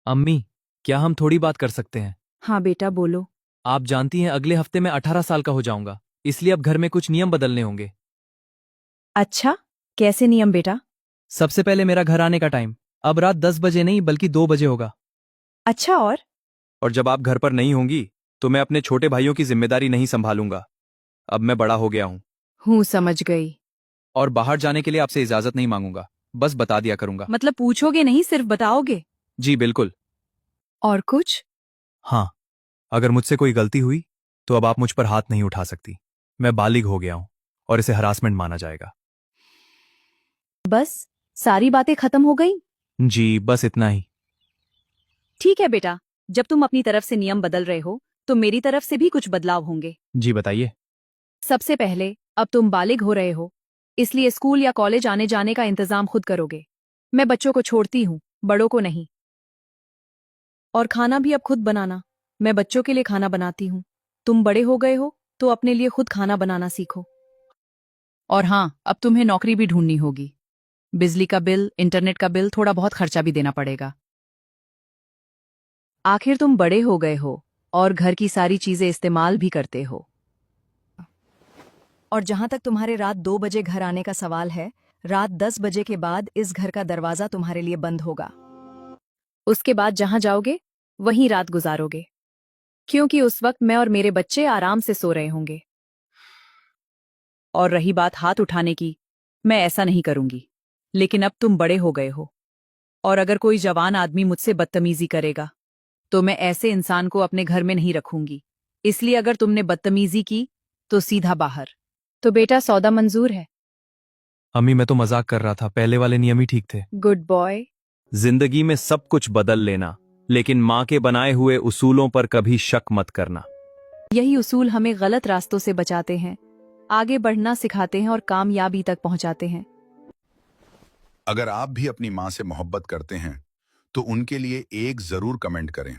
अम्मी, क्या हम थोड़ी बात कर सकते हैं? हाँ बेटा बोलो। आप जानती हैं अगले हफ्ते मैं 18 साल का हो जाऊंगा, इसलिए अब घर में कुछ नियम बदलने होंगे। अच्छा, कैसे नियम बेटा? सबसे पहले मेरा घर आने का टाइम अब रात 10 बजे नहीं बल्कि 2 बजे होगा। अच्छा और जब आप घर पर नहीं होंगी तो मैं अपने छोटे भाइयों की जिम्मेदारी नहीं संभालूंगा। अब मैं बड़ा हो गया हूं हूँ समझ गई। और बाहर जाने के लिए आपसे इजाजत नहीं मांगूंगा, बस बता दिया करूंगा। मतलब पूछोगे नहीं, सिर्फ बताओगे? जी बिल्कुल। और कुछ? हाँ, अगर मुझसे कोई गलती हुई तो अब आप मुझ पर हाथ नहीं उठा सकती। मैं बालिग हो गया हूं और इसे हरासमेंट माना जाएगा। बस, सारी बातें खत्म हो गई? जी बस इतना ही। ठीक है बेटा, जब तुम अपनी तरफ से नियम बदल रहे हो तो मेरी तरफ से भी कुछ बदलाव होंगे। जी बताइए। सबसे पहले, अब तुम बालिग हो रहे हो, इसलिए स्कूल या कॉलेज आने जाने का इंतजाम खुद करोगे। मैं बच्चों को छोड़ती हूँ, बड़ों को नहीं। और खाना भी अब खुद बनाना। मैं बच्चों के लिए खाना बनाती हूँ। तुम बड़े हो गए हो तो अपने लिए खुद खाना बनाना सीखो। और हाँ, अब तुम्हें नौकरी भी ढूंढनी होगी। बिजली का बिल, इंटरनेट का बिल, थोड़ा बहुत खर्चा भी देना पड़ेगा। आखिर तुम बड़े हो गए हो और घर की सारी चीजें इस्तेमाल भी करते हो। और जहां तक तुम्हारे रात 2 बजे घर आने का सवाल है, रात 10 बजे के बाद इस घर का दरवाजा तुम्हारे लिए बंद होगा। उसके बाद जहां जाओगे वहीं रात गुजारोगे, क्योंकि उस वक्त मैं और मेरे बच्चे आराम से सो रहे होंगे। और रही बात हाथ उठाने की, मैं ऐसा नहीं करूंगी। लेकिन अब तुम बड़े हो गए हो, और अगर कोई जवान आदमी मुझसे बदतमीजी करेगा तो मैं ऐसे इंसान को अपने घर में नहीं रखूंगी। इसलिए अगर तुमने बदतमीजी की तो सीधा बाहर। तो बेटा, सौदा मंजूर है? अम्मी मैं तो मजाक कर रहा था, पहले वाले नियम ही ठीक थे। Good boy. जिंदगी में सब कुछ बदल लेना, लेकिन माँ के बनाए हुए उसूलों पर कभी शक मत करना। यही उसूल हमें गलत रास्तों से बचाते हैं, आगे बढ़ना सिखाते हैं और कामयाबी तक पहुंचाते हैं। अगर आप भी अपनी माँ से मोहब्बत करते हैं तो उनके लिए एक जरूर कमेंट करें।